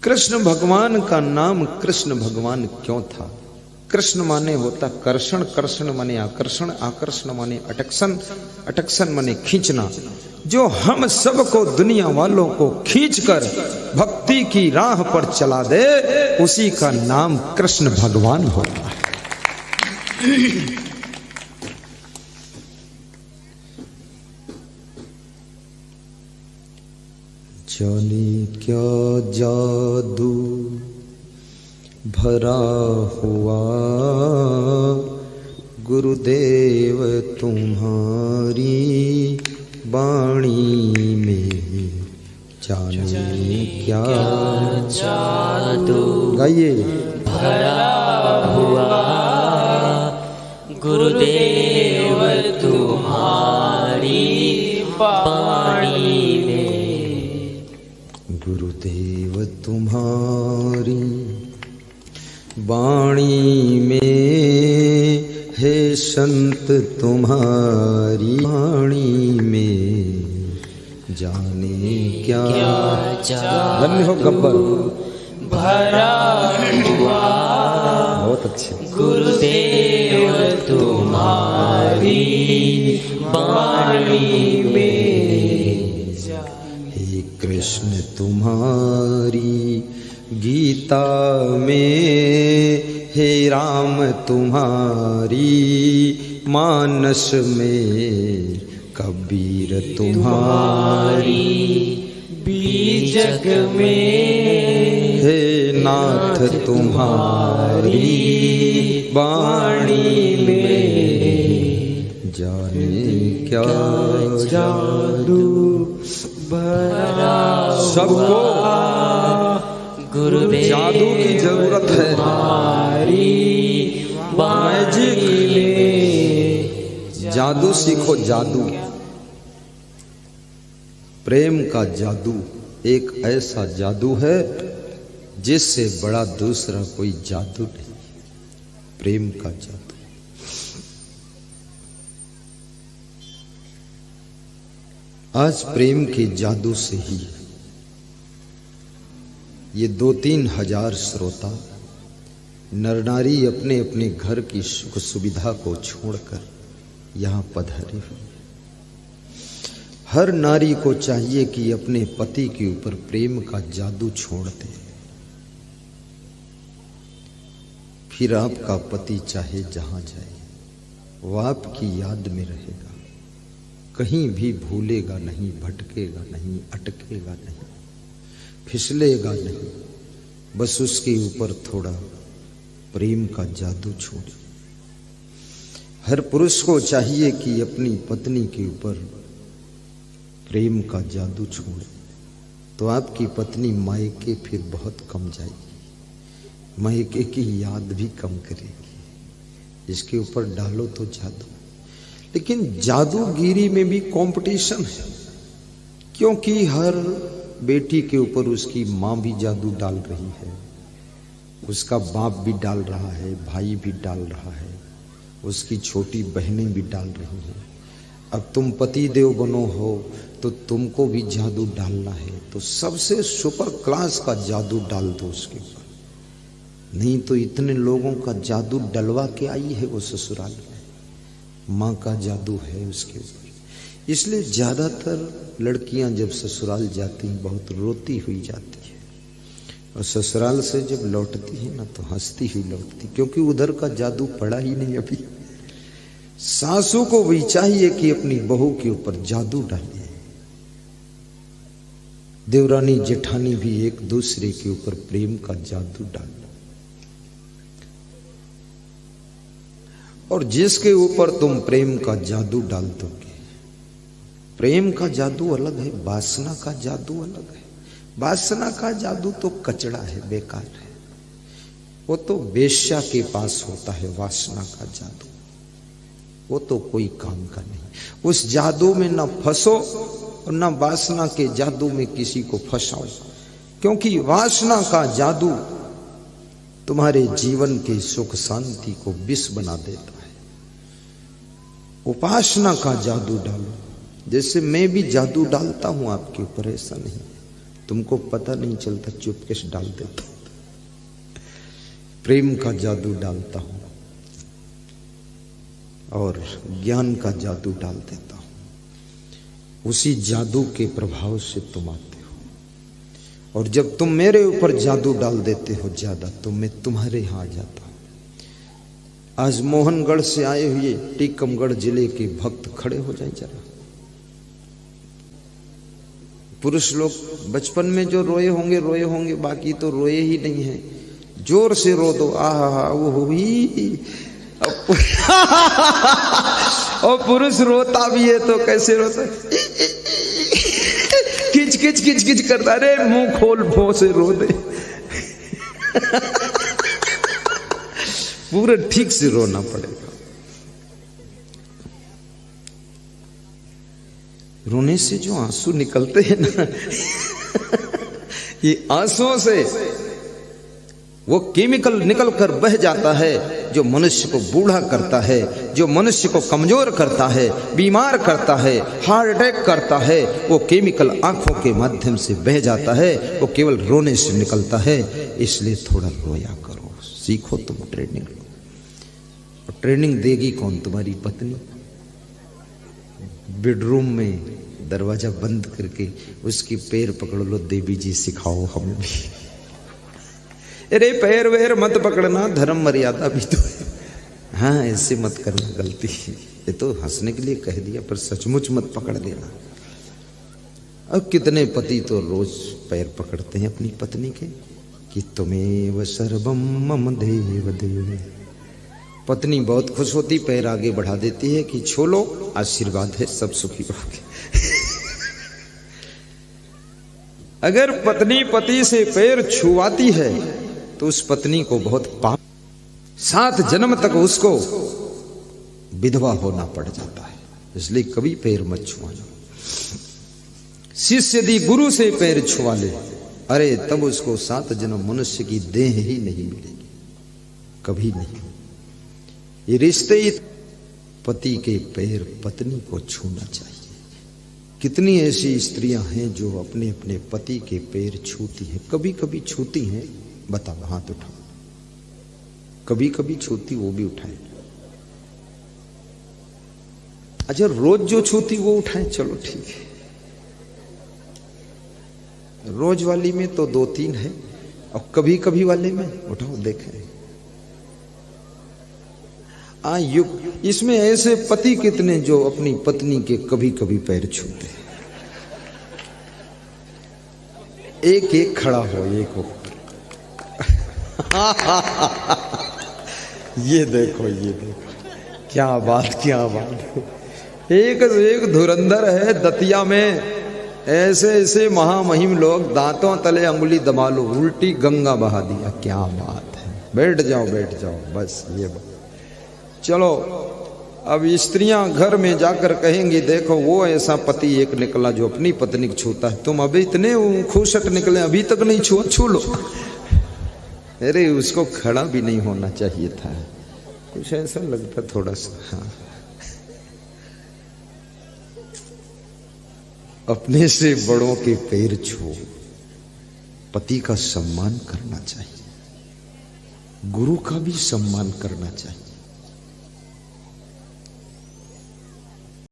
कृष्ण भगवान का नाम कृष्ण भगवान क्यों था? कृष्ण माने होता कर्षण, कर्षण माने आकर्षण, आकर्षण माने अटक्शन, अटक्शन माने खींचना। जो हम सबको दुनिया वालों को खींचकर भक्ति की राह पर चला दे, उसी का नाम कृष्ण भगवान होता है। जाने क्या जादू भरा हुआ गुरुदेव तुम्हारी वाणी में, जाने क्या जादू गाइए भरा हुआ गुरुदेव तुम्हारी वाणी में, गुरुदेव तुम्हारी वाणी में, हे संत तुम्हारी वाणी में, जाने क्या धन्य हो गब्बर भरा हुआ बहुत अच्छे गुरुदेव तुम्हारी वाणी में, हे कृष्ण तुम्हारी गीता में, हे राम तुम्हारी मानस में, कबीर तुम्हारी बीजक में, हे नाथ तुम्हारी वाणी में, जाने क्या जादू भरा सबको गुरुदेव जादू की जरूरत है। मैजिक में जादू सीखो, जादू प्रेम का जादू एक ऐसा जादू है जिससे बड़ा दूसरा कोई जादू नहीं। प्रेम का जादू आज प्रेम के जादू से ही ये 2-3 हजार श्रोता नर नारी अपने अपने घर की सुख सुविधा को छोड़कर यहाँ पधारे हुए। हर नारी को चाहिए कि अपने पति के ऊपर प्रेम का जादू छोड़ दे, फिर आपका पति चाहे जहां जाए वो आपकी याद में रहेगा, कहीं भी भूलेगा नहीं, भटकेगा नहीं, अटकेगा नहीं, फिसलेगा नहीं। बस उसके ऊपर थोड़ा प्रेम का जादू छोड़े। हर पुरुष को चाहिए कि अपनी पत्नी के ऊपर प्रेम का जादू छोड़े, तो आपकी पत्नी मायके फिर बहुत कम जाएगी, मायके की याद भी कम करेगी। इसके ऊपर डालो तो जादू। लेकिन जादूगिरी में भी कंपटीशन है, क्योंकि हर बेटी के ऊपर उसकी माँ भी जादू डाल रही है, उसका बाप भी डाल रहा है, भाई भी डाल रहा है, उसकी छोटी बहनें भी डाल रही हैं। अब तुम पति देव बनो हो तो तुमको भी जादू डालना है, तो सबसे सुपर क्लास का जादू डाल दो उसके ऊपर। नहीं तो इतने लोगों का जादू डलवा के आई है वो ससुराल में, माँ का जादू है उसके ऊपर। इसलिए ज्यादातर लड़कियां जब ससुराल जाती हैं बहुत रोती हुई जाती है, और ससुराल से जब लौटती है ना तो हंसती हुई लौटती, क्योंकि उधर का जादू पड़ा ही नहीं अभी। सासू को भी चाहिए कि अपनी बहू के ऊपर जादू डाले। देवरानी जेठानी भी एक दूसरे के ऊपर प्रेम का जादू डाले, और जिसके ऊपर तुम प्रेम का जादू डाल दोगे, प्रेम का जादू अलग है, वासना का जादू अलग है। वासना का जादू तो कचड़ा है, बेकार है, वो तो वेश्या के पास होता है। वासना का जादू वो तो कोई काम का नहीं। उस जादू में न फंसो और न वासना के जादू में किसी को फंसाओ, क्योंकि वासना का जादू तुम्हारे जीवन के सुख शांति को विष बना देता है। उपासना का जादू डालो, जैसे मैं भी जादू डालता हूं आपके ऊपर, ऐसा नहीं, तुमको पता नहीं चलता, चुपके से डाल देता हूं। प्रेम का जादू डालता हूं और ज्ञान का जादू डाल देता हूं। उसी जादू के प्रभाव से तुम आते हो, और जब तुम मेरे ऊपर जादू डाल देते हो ज्यादा, तो मैं तुम्हारे यहां आ जाता हूं। आज मोहनगढ़ से आए हुए टीकमगढ़ जिले के भक्त खड़े हो जाए जरा। पुरुष लोग बचपन में जो रोए होंगे, बाकी तो रोए ही नहीं है। जोर से रो दो, आहा वो ही। और पुरुष रोता भी है तो कैसे रोता है? किच किच किच किच करता, अरे मुंह खोल, भों से रो दे। पूरे ठीक से रोना पड़ेगा। रोने से जो आंसू निकलते हैं ना, ये आंसुओं से वो केमिकल निकल कर बह जाता है, जो मनुष्य को बूढ़ा करता है, जो मनुष्य को कमजोर करता है, बीमार करता है, हार्ट अटैक करता है। वो केमिकल आंखों के माध्यम से बह जाता है, वो केवल रोने से निकलता है। इसलिए थोड़ा रोया करो, सीखो, तुम ट्रेनिंग लो। और ट्रेनिंग देगी कौन? तुम्हारी पत्नी। बेडरूम में दरवाजा बंद करके उसकी पैर पकड़ लो, देवी जी सिखाओ हमें भी। अरे पैर वैर मत पकड़ना, धर्म मर्यादा भी तो है। हाँ, ऐसे मत करना, गलती। ये तो हंसने के लिए कह दिया, पर सचमुच मत पकड़ देना। अब कितने पति तो रोज पैर पकड़ते हैं अपनी पत्नी के कि तुम्हें सर्वम मम देव देव। पत्नी बहुत खुश होती, पैर आगे बढ़ा देती है कि छू लो, आशीर्वाद है, सब सुखी रहोगे। अगर पत्नी पति से पैर छुआती है तो उस पत्नी को बहुत पाप, 7 जन्म तक उसको विधवा होना पड़ जाता है। इसलिए कभी पैर मत छुआना। शिष्य यदि गुरु से पैर छुआ ले, अरे तब उसको 7 जन्म मनुष्य की देह ही नहीं मिलेगी, कभी नहीं। ये रिश्ते ही, पति के पैर पत्नी को छूना चाहिए। कितनी ऐसी स्त्रियां हैं जो अपने अपने पति के पैर छूती हैं? कभी कभी छूती हैं, बताओ, हाथ उठाओ। कभी कभी छूती, वो भी उठाए। अच्छा, रोज जो छूती वो उठाए, चलो ठीक है। रोज वाली में तो 2-3 है, और कभी कभी वाले में उठाओ, देखें। इसमें ऐसे पति कितने जो अपनी पत्नी के कभी कभी पैर छूते। एक एक खड़ा हो, एक हो। ये देखो, ये देखो, क्या बात, क्या बात। एक धुरंधर है दतिया में। ऐसे ऐसे महामहिम लोग, दांतों तले अंगुली दबा लो, उल्टी गंगा बहा दिया। क्या बात है। बैठ जाओ, बैठ जाओ, बस ये बात। चलो, अब स्त्रियां घर में जाकर कहेंगी, देखो वो ऐसा पति एक निकला जो अपनी पत्नी को छूता है। तुम अभी इतने खूसट निकले, अभी तक नहीं छुआ, छू लो। अरे उसको खड़ा भी नहीं होना चाहिए था, कुछ ऐसा लगता थोड़ा सा। हाँ, अपने से बड़ों के पैर छू। पति का सम्मान करना चाहिए, गुरु का भी सम्मान करना चाहिए।